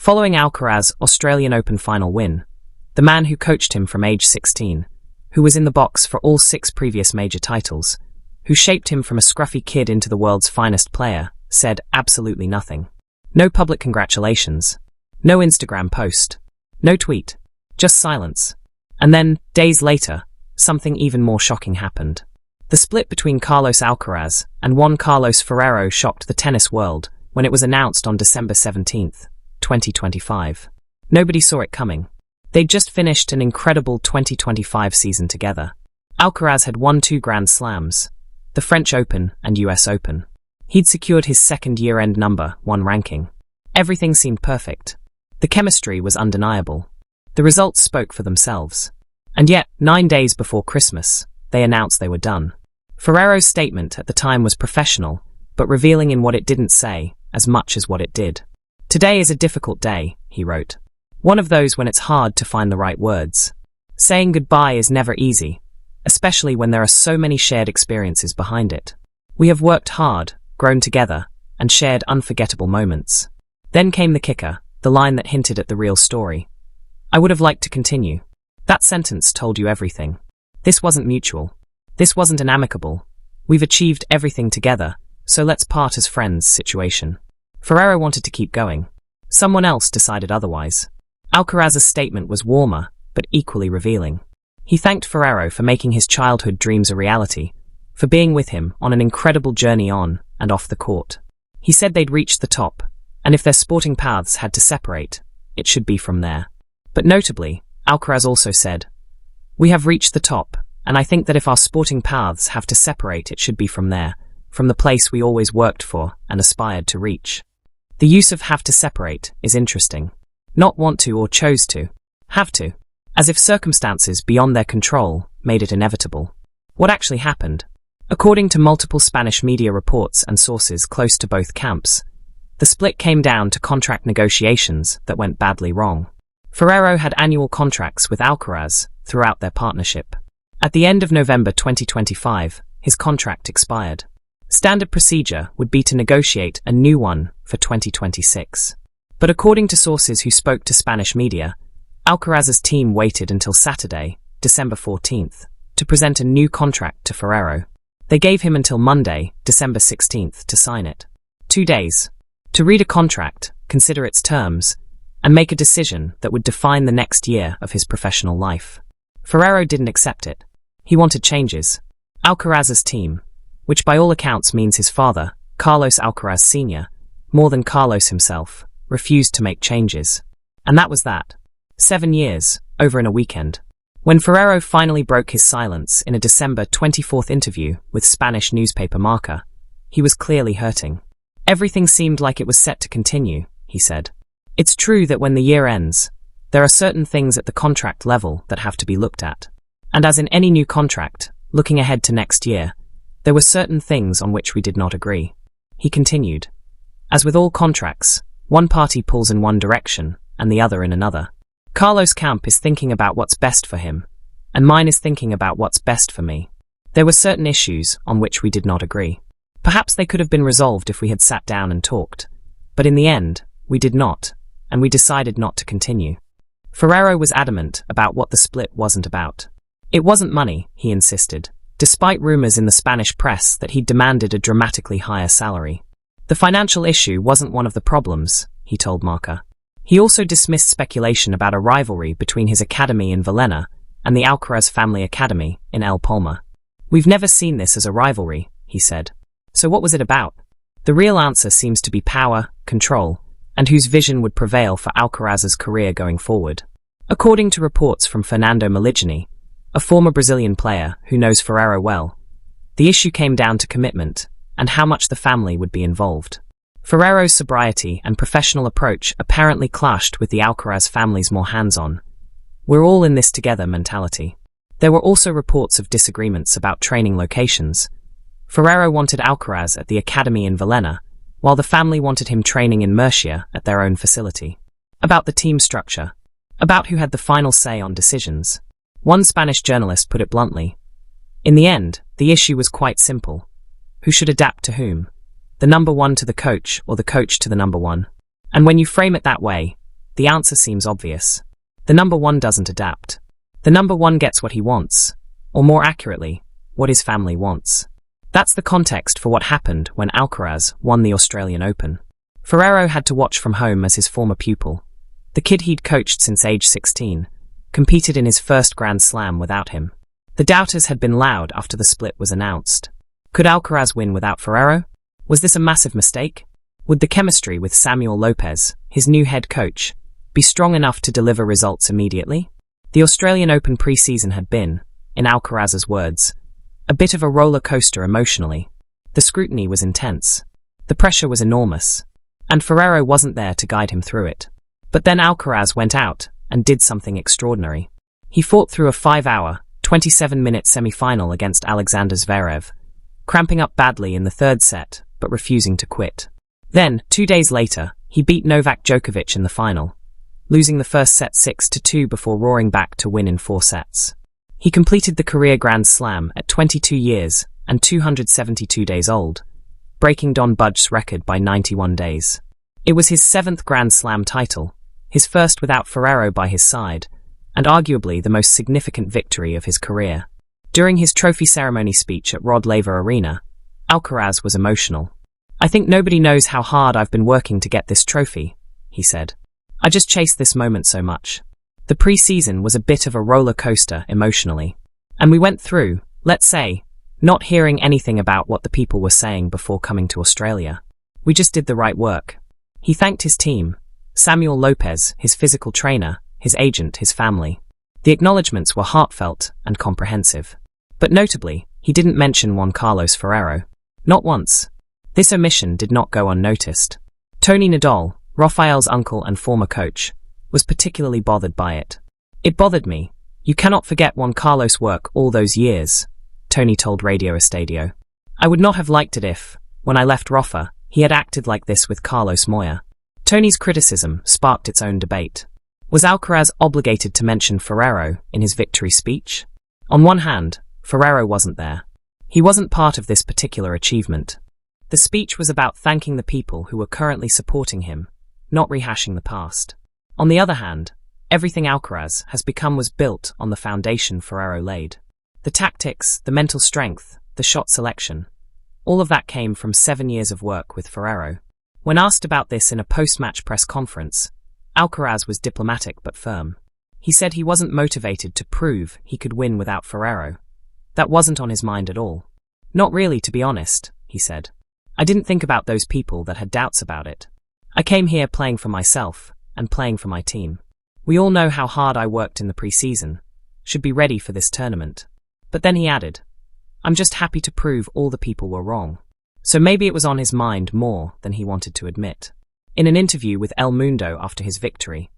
Following Alcaraz's Australian Open final win, the man who coached him from age 16, who was in the box for all 6 previous major titles, who shaped him from a scruffy kid into the world's finest player, said absolutely nothing. No public congratulations. No Instagram post. No tweet. Just silence. And then, days later, something even more shocking happened. The split between Carlos Alcaraz and Juan Carlos Ferrero shocked the tennis world when it was announced on December 17, 2025. Nobody saw it coming. They'd just finished an incredible 2025 season together. Alcaraz had won 2 Grand Slams, the French Open and US Open. He'd secured his second year-end number 1 ranking. Everything seemed perfect. The chemistry was undeniable. The results spoke for themselves. And yet, 9 days before Christmas, they announced they were done. Ferrero's statement at the time was professional, but revealing in what it didn't say as much as what it did. "Today is a difficult day," he wrote. "One of those when it's hard to find the right words. Saying goodbye is never easy, especially when there are so many shared experiences behind it. We have worked hard, grown together, and shared unforgettable moments." Then came the kicker, the line that hinted at the real story. "I would have liked to continue." That sentence told you everything. This wasn't mutual. This wasn't an amicable, "we've achieved everything together, so let's part as friends" situation. Ferrero wanted to keep going. Someone else decided otherwise. Alcaraz's statement was warmer, but equally revealing. He thanked Ferrero for making his childhood dreams a reality, for being with him on an incredible journey on and off the court. He said they'd reached the top, and if their sporting paths had to separate, it should be from there. But notably, Alcaraz also said, "We have reached the top, and I think that if our sporting paths have to separate, it should be from there, from the place we always worked for and aspired to reach." The use of "have to separate" is interesting. Not want to or chose to. Have to. As if circumstances beyond their control made it inevitable. What actually happened? According to multiple Spanish media reports and sources close to both camps, the split came down to contract negotiations that went badly wrong. Ferrero had annual contracts with Alcaraz throughout their partnership. At the end of November 2025, his contract expired. Standard procedure would be to negotiate a new one for 2026. But according to sources who spoke to Spanish media, Alcaraz's team waited until Saturday, December 14th, to present a new contract to Ferrero. They gave him until Monday, December 16th, to sign it. 2 days. To read a contract, consider its terms, and make a decision that would define the next year of his professional life. Ferrero didn't accept it. He wanted changes. Alcaraz's team, which by all accounts means his father, Carlos Alcaraz Sr., more than Carlos himself, refused to make changes. And that was that. 7 years, over in a weekend. When Ferrero finally broke his silence in a December 24th interview with Spanish newspaper Marca, he was clearly hurting. "Everything seemed like it was set to continue," he said. "It's true that when the year ends, there are certain things at the contract level that have to be looked at. And as in any new contract, looking ahead to next year, there were certain things on which we did not agree." He continued, "As with all contracts, one party pulls in one direction and the other in another. Carlos Camp is thinking about what's best for him, and mine is thinking about what's best for me. There were certain issues on which we did not agree. Perhaps they could have been resolved if we had sat down and talked, but in the end, we did not, and we decided not to continue." Ferrero was adamant about what the split wasn't about. It wasn't money, he insisted, despite rumors in the Spanish press that he'd demanded a dramatically higher salary. The financial issue wasn't one of the problems, he told Marca. He also dismissed speculation about a rivalry between his academy in Villena and the Alcaraz family academy in El Palma. "We've never seen this as a rivalry," he said. "So what was it about?" The real answer seems to be power, control, and whose vision would prevail for Alcaraz's career going forward. According to reports from Fernando Meligeni, a former Brazilian player who knows Ferrero well, the issue came down to commitment and how much the family would be involved. Ferrero's sobriety and professional approach apparently clashed with the Alcaraz family's more hands-on, "we're all in this together" mentality. There were also reports of disagreements about training locations. Ferrero wanted Alcaraz at the academy in Villena, while the family wanted him training in Murcia at their own facility. About the team structure. About who had the final say on decisions. One Spanish journalist put it bluntly. In the end, the issue was quite simple. Who should adapt to whom? The number one to the coach or the coach to the number one? And when you frame it that way, The answer seems obvious. The number one doesn't adapt. The number one gets what he wants, or more accurately, what his family wants. That's the context for what happened when Alcaraz won the Australian Open. Ferrero had to watch from home as his former pupil, the kid he'd coached since age 16, competed in his first Grand Slam without him. The doubters had been loud after the split was announced. Could Alcaraz win without Ferrero? Was this a massive mistake? Would the chemistry with Samuel Lopez, his new head coach, be strong enough to deliver results immediately? The Australian Open pre-season had been, in Alcaraz's words, a bit of a roller coaster emotionally. The scrutiny was intense. The pressure was enormous. And Ferrero wasn't there to guide him through it. But then Alcaraz went out and did something extraordinary. He fought through a 5-hour, 27-minute semi-final against Alexander Zverev, cramping up badly in the third set, but refusing to quit. Then, 2 days later, he beat Novak Djokovic in the final, losing the first set 6-2 before roaring back to win in 4 sets. He completed the career Grand Slam at 22 years and 272 days old, breaking Don Budge's record by 91 days. It was his 7th Grand Slam title, his first without Ferrero by his side, and arguably the most significant victory of his career. During his trophy ceremony speech at Rod Laver Arena, Alcaraz was emotional. "I think nobody knows how hard I've been working to get this trophy," he said. "I just chased this moment so much." The pre-season was a bit of a roller coaster emotionally. And we went through, let's say, not hearing anything about what the people were saying before coming to Australia. We just did the right work. He thanked his team, Samuel Lopez, his physical trainer, his agent, his family. The acknowledgements were heartfelt and comprehensive. But notably, he didn't mention Juan Carlos Ferrero. Not once. This omission did not go unnoticed. Tony Nadal, Rafael's uncle and former coach, was particularly bothered by it. "It bothered me. You cannot forget Juan Carlos' work all those years," Tony told Radio Estadio. "I would not have liked it if, when I left Rafa, he had acted like this with Carlos Moya." Tony's criticism sparked its own debate. Was Alcaraz obligated to mention Ferrero in his victory speech? On one hand, Ferrero wasn't there. He wasn't part of this particular achievement. The speech was about thanking the people who were currently supporting him, not rehashing the past. On the other hand, everything Alcaraz has become was built on the foundation Ferrero laid. The tactics, the mental strength, the shot selection, all of that came from 7 years of work with Ferrero. When asked about this in a post-match press conference, Alcaraz was diplomatic but firm. He said he wasn't motivated to prove he could win without Ferrero. That wasn't on his mind at all. "Not really, to be honest," he said. "I didn't think about those people that had doubts about it. I came here playing for myself and playing for my team. We all know how hard I worked in the pre-season, should be ready for this tournament." But then he added, "I'm just happy to prove all the people were wrong." So maybe it was on his mind more than he wanted to admit. In an interview with El Mundo after his victory,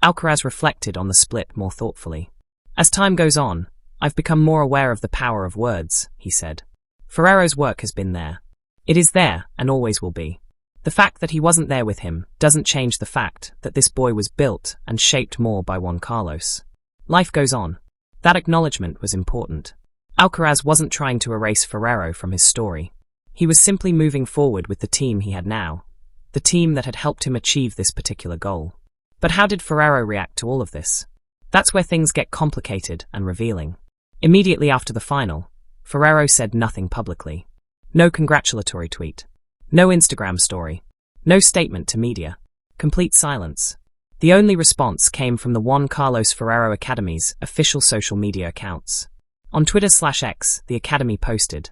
Alcaraz reflected on the split more thoughtfully. "As time goes on, I've become more aware of the power of words," he said. "Ferrero's work has been there. It is there and always will be. The fact that he wasn't there with him doesn't change the fact that this boy was built and shaped more by Juan Carlos. Life goes on." That acknowledgement was important. Alcaraz wasn't trying to erase Ferrero from his story. He was simply moving forward with the team he had now, the team that had helped him achieve this particular goal. But how did Ferrero react to all of this? That's where things get complicated and revealing. Immediately after the final, Ferrero said nothing publicly. No congratulatory tweet. No Instagram story. No statement to media. Complete silence. The only response came from the Juan Carlos Ferrero Academy's official social media accounts. On Twitter/X, the Academy posted,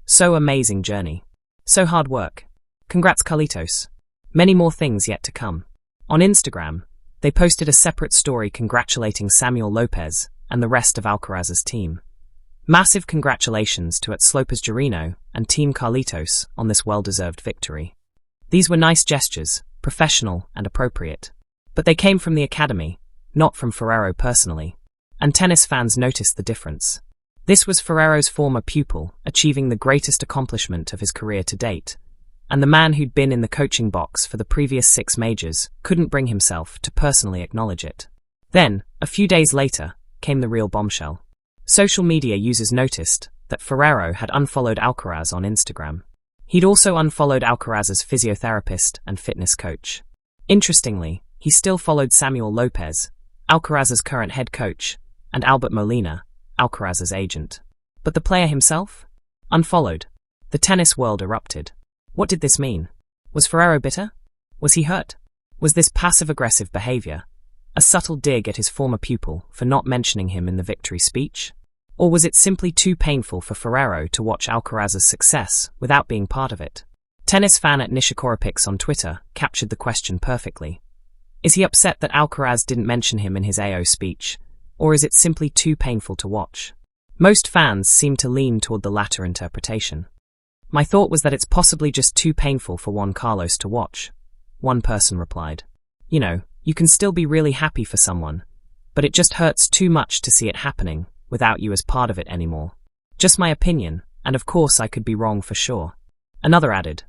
"So amazing journey. So hard work. Congrats Carlitos. Many more things yet to come." On Instagram, they posted a separate story congratulating Samuel Lopez and the rest of Alcaraz's team. Massive congratulations to @Slopersgerino and Team Carlitos on this well-deserved victory. These were nice gestures, professional and appropriate. But they came from the Academy, not from Ferrero personally. And tennis fans noticed the difference. This was Ferrero's former pupil, achieving the greatest accomplishment of his career to date. And the man who'd been in the coaching box for the previous 6 majors couldn't bring himself to personally acknowledge it. Then, a few days later, came the real bombshell. Social media users noticed that Ferrero had unfollowed Alcaraz on Instagram. He'd also unfollowed Alcaraz's physiotherapist and fitness coach. Interestingly, He still followed Samuel Lopez, Alcaraz's current head coach, and Albert Molina, Alcaraz's agent. But the player himself? Unfollowed. The tennis world erupted. What did this mean? Was Ferrero bitter? Was he hurt? Was this passive-aggressive behavior a subtle dig at his former pupil for not mentioning him in the victory speech? Or was it simply too painful for Ferrero to watch Alcaraz's success without being part of it? Tennis fan at Nishikoropix on Twitter captured the question perfectly. Is he upset that Alcaraz didn't mention him in his AO speech, or is it simply too painful to watch? Most fans seem to lean toward the latter interpretation. My thought was that it's possibly just too painful for Juan Carlos to watch. One person replied. You know, you can still be really happy for someone, but it just hurts too much to see it happening without you as part of it anymore. Just my opinion, and of course I could be wrong for sure. Another added.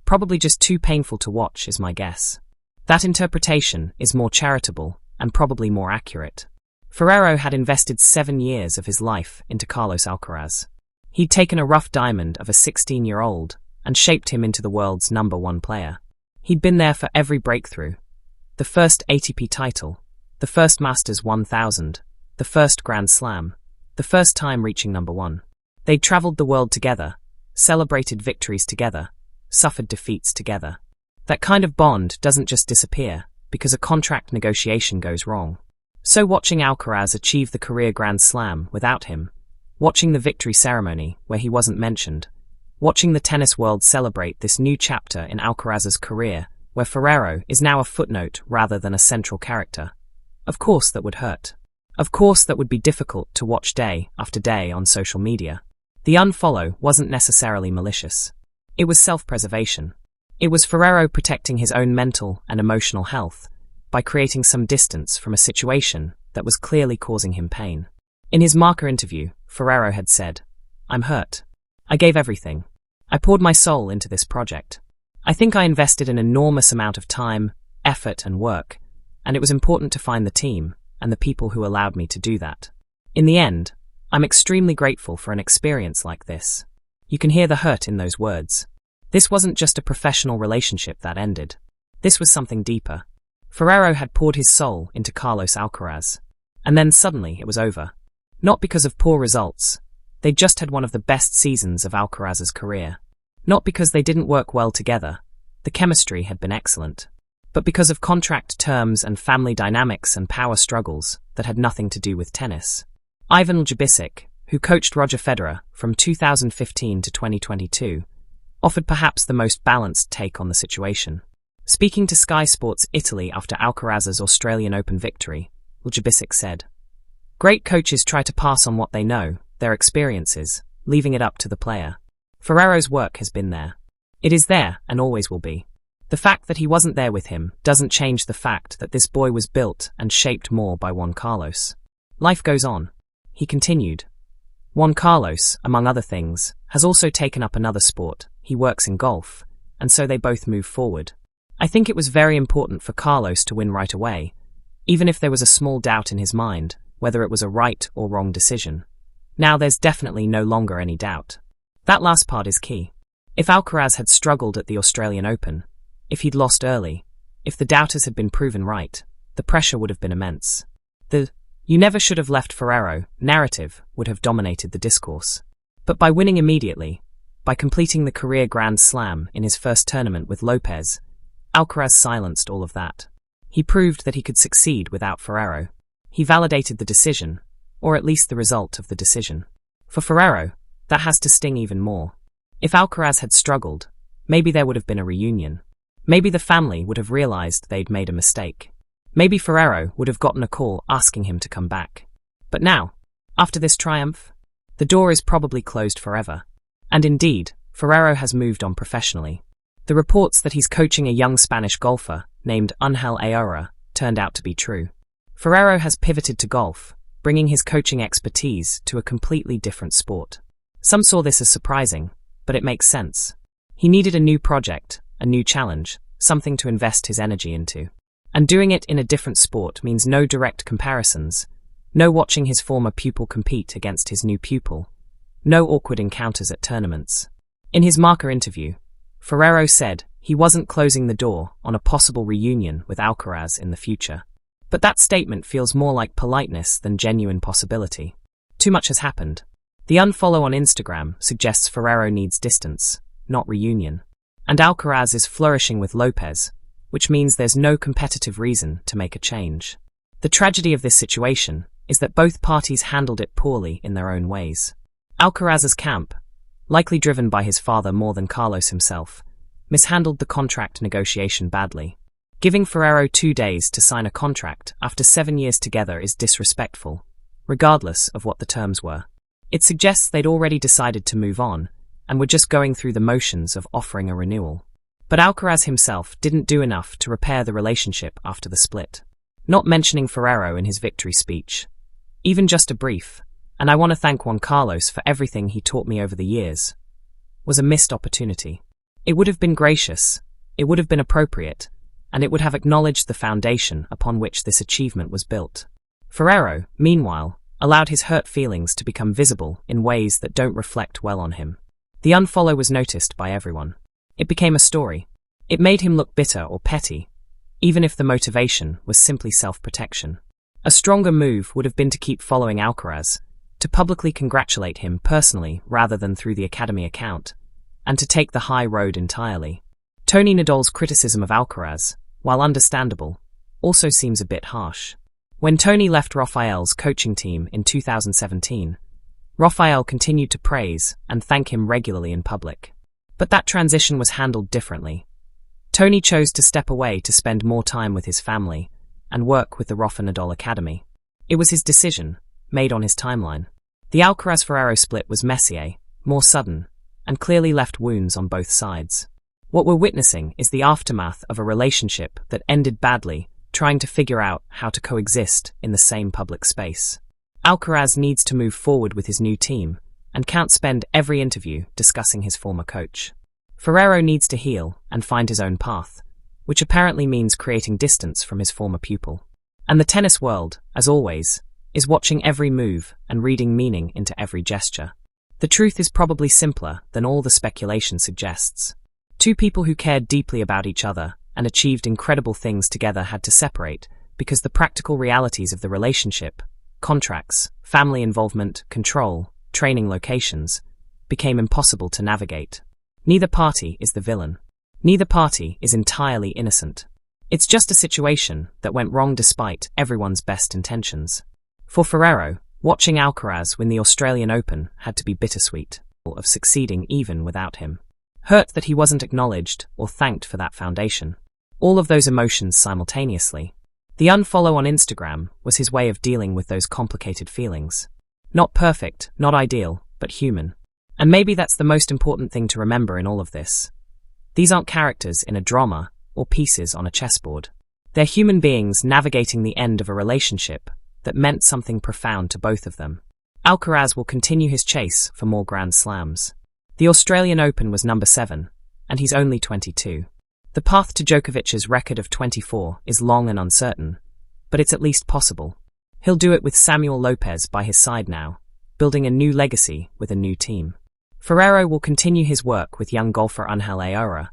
Probably just too painful to watch is my guess. That interpretation is more charitable and probably more accurate. Ferrero had invested 7 years of his life into Carlos Alcaraz. He'd taken a rough diamond of a 16-year-old and shaped him into the world's #1 player. He'd been there for every breakthrough. The first ATP title, the first Masters 1000, the first Grand Slam, the first time reaching #1. They'd traveled the world together, celebrated victories together, suffered defeats together. That kind of bond doesn't just disappear because a contract negotiation goes wrong. So watching Alcaraz achieve the career Grand Slam without him, watching the victory ceremony where he wasn't mentioned, watching the tennis world celebrate this new chapter in Alcaraz's career where Ferrero is now a footnote rather than a central character. Of course that would hurt. Of course that would be difficult to watch day after day on social media. The unfollow wasn't necessarily malicious. It was self-preservation. It was Ferrero protecting his own mental and emotional health by creating some distance from a situation that was clearly causing him pain. In his Marca interview, Ferrero had said, "I'm hurt. I gave everything. I poured my soul into this project. I think I invested an enormous amount of time, effort, and work, and it was important to find the team and the people who allowed me to do that. In the end, I'm extremely grateful for an experience like this." You can hear the hurt in those words. This wasn't just a professional relationship that ended. This was something deeper. Ferrero had poured his soul into Carlos Alcaraz. And then suddenly it was over. Not because of poor results. They just had one of the best seasons of Alcaraz's career. Not because they didn't work well together. The chemistry had been excellent. But because of contract terms and family dynamics and power struggles that had nothing to do with tennis. Ivan Djokovic, who coached Roger Federer from 2015 to 2022, offered perhaps the most balanced take on the situation. Speaking to Sky Sports Italy after Alcaraz's Australian Open victory, Djokovic said, "Great coaches try to pass on what they know, their experiences, leaving it up to the player. Ferrero's work has been there. It is there and always will be. The fact that he wasn't there with him doesn't change the fact that this boy was built and shaped more by Juan Carlos. Life goes on." He continued. Juan Carlos, among other things, has also taken up another sport. He works in golf, and so they both move forward. I think it was very important for Carlos to win right away, even if there was a small doubt in his mind whether it was a right or wrong decision. Now there's definitely no longer any doubt. That last part is key. If Alcaraz had struggled at the Australian Open, if he'd lost early, if the doubters had been proven right, the pressure would have been immense. The "you never should have left Ferrero" narrative would have dominated the discourse. But by winning immediately, by completing the career Grand Slam in his first tournament with Lopez, Alcaraz silenced all of that. He proved that he could succeed without Ferrero. He validated the decision, or at least the result of the decision. For Ferrero, that has to sting even more. If Alcaraz had struggled, maybe there would have been a reunion. Maybe the family would have realized they'd made a mistake. Maybe Ferrero would have gotten a call asking him to come back. But now, after this triumph, the door is probably closed forever. And indeed, Ferrero has moved on professionally. The reports that he's coaching a young Spanish golfer named Ángel Ayora turned out to be true. Ferrero has pivoted to golf, bringing his coaching expertise to a completely different sport. Some saw this as surprising, but it makes sense. He needed a new project, a new challenge, something to invest his energy into. And doing it in a different sport means no direct comparisons, no watching his former pupil compete against his new pupil, no awkward encounters at tournaments. In his Marca interview, Ferrero said, he wasn't closing the door on a possible reunion with Alcaraz in the future. But that statement feels more like politeness than genuine possibility. Too much has happened. The unfollow on Instagram suggests Ferrero needs distance, not reunion. And Alcaraz is flourishing with Lopez, which means there's no competitive reason to make a change. The tragedy of this situation is that both parties handled it poorly in their own ways. Alcaraz's camp, likely driven by his father more than Carlos himself, mishandled the contract negotiation badly. Giving Ferrero 2 days to sign a contract after 7 years together is disrespectful, regardless of what the terms were. It suggests they'd already decided to move on, and were just going through the motions of offering a renewal. But Alcaraz himself didn't do enough to repair the relationship after the split. Not mentioning Ferrero in his victory speech, even just a brief, "and I want to thank Juan Carlos for everything he taught me over the years," was a missed opportunity. It would have been gracious, it would have been appropriate, and it would have acknowledged the foundation upon which this achievement was built. Ferrero, meanwhile, allowed his hurt feelings to become visible in ways that don't reflect well on him. The unfollow was noticed by everyone. It became a story. It made him look bitter or petty, even if the motivation was simply self-protection. A stronger move would have been to keep following Alcaraz, to publicly congratulate him personally rather than through the Academy account, and to take the high road entirely. Tony Nadal's criticism of Alcaraz, while understandable, also seems a bit harsh. When Tony left Rafael's coaching team in 2017, Rafael continued to praise and thank him regularly in public. But that transition was handled differently. Tony chose to step away to spend more time with his family and work with the Rafa Nadal Academy. It was his decision, made on his timeline. The Alcaraz-Ferrero split was messier, more sudden, and clearly left wounds on both sides. What we're witnessing is the aftermath of a relationship that ended badly, trying to figure out how to coexist in the same public space. Alcaraz needs to move forward with his new team, and can't spend every interview discussing his former coach. Ferrero needs to heal and find his own path, which apparently means creating distance from his former pupil. And the tennis world, as always, is watching every move and reading meaning into every gesture. The truth is probably simpler than all the speculation suggests. Two people who cared deeply about each other and achieved incredible things together had to separate because the practical realities of the relationship, contracts, family involvement, control, training locations, became impossible to navigate. Neither party is the villain. Neither party is entirely innocent. It's just a situation that went wrong despite everyone's best intentions. For Ferrero, watching Alcaraz win the Australian Open had to be bittersweet, of succeeding even without him. Hurt that he wasn't acknowledged or thanked for that foundation. All of those emotions simultaneously. The unfollow on Instagram was his way of dealing with those complicated feelings. Not perfect, not ideal, but human. And maybe that's the most important thing to remember in all of this. These aren't characters in a drama or pieces on a chessboard. They're human beings navigating the end of a relationship that meant something profound to both of them. Alcaraz will continue his chase for more Grand Slams. The Australian Open was number 7, and he's only 22. The path to Djokovic's record of 24 is long and uncertain, but it's at least possible. He'll do it with Samuel Lopez by his side now, building a new legacy with a new team. Ferrero will continue his work with young golfer Angel Ayora,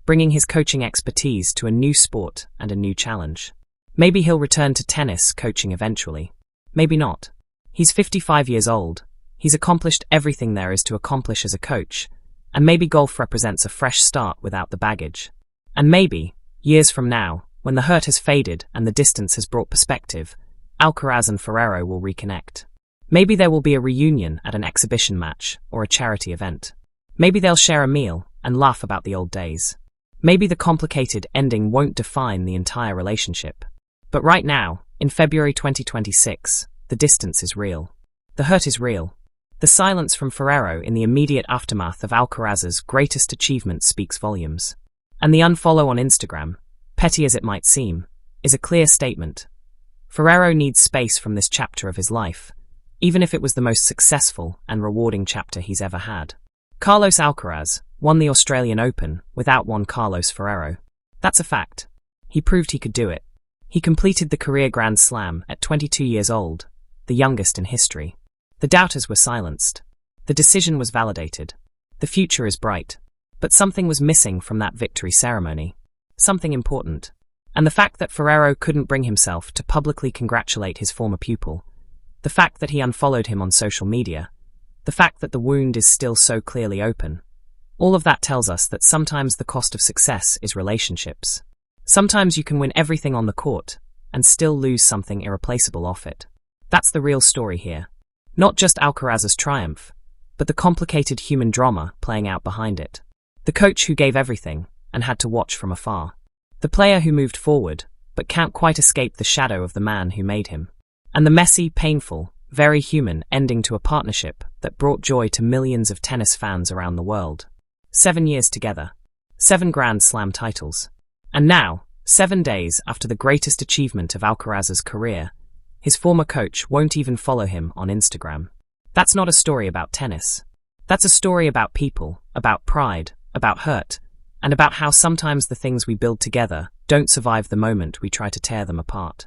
bringing his coaching expertise to a new sport and a new challenge. Maybe he'll return to tennis coaching eventually. Maybe not. He's 55 years old. He's accomplished everything there is to accomplish as a coach, and maybe golf represents a fresh start without the baggage. And maybe, years from now, when the hurt has faded and the distance has brought perspective, Alcaraz and Ferrero will reconnect. Maybe there will be a reunion at an exhibition match or a charity event. Maybe they'll share a meal and laugh about the old days. Maybe the complicated ending won't define the entire relationship. But right now, in February 2026, the distance is real. The hurt is real. The silence from Ferrero in the immediate aftermath of Alcaraz's greatest achievement speaks volumes. And the unfollow on Instagram, petty as it might seem, is a clear statement. Ferrero needs space from this chapter of his life, even if it was the most successful and rewarding chapter he's ever had. Carlos Alcaraz won the Australian Open without Juan Carlos Ferrero. That's a fact. He proved he could do it. He completed the career Grand Slam at 22 years old, the youngest in history. The doubters were silenced. The decision was validated. The future is bright. But something was missing from that victory ceremony. Something important. And the fact that Ferrero couldn't bring himself to publicly congratulate his former pupil, the fact that he unfollowed him on social media, the fact that the wound is still so clearly open, all of that tells us that sometimes the cost of success is relationships. Sometimes you can win everything on the court and still lose something irreplaceable off it. That's the real story here. Not just Alcaraz's triumph, but the complicated human drama playing out behind it. The coach who gave everything and had to watch from afar. The player who moved forward, but can't quite escape the shadow of the man who made him. And the messy, painful, very human ending to a partnership that brought joy to millions of tennis fans around the world. 7 years together. 7 Grand Slam titles. And now, 7 days after the greatest achievement of Alcaraz's career, his former coach won't even follow him on Instagram. That's not a story about tennis. That's a story about people, about pride, about hurt, and about how sometimes the things we build together don't survive the moment we try to tear them apart.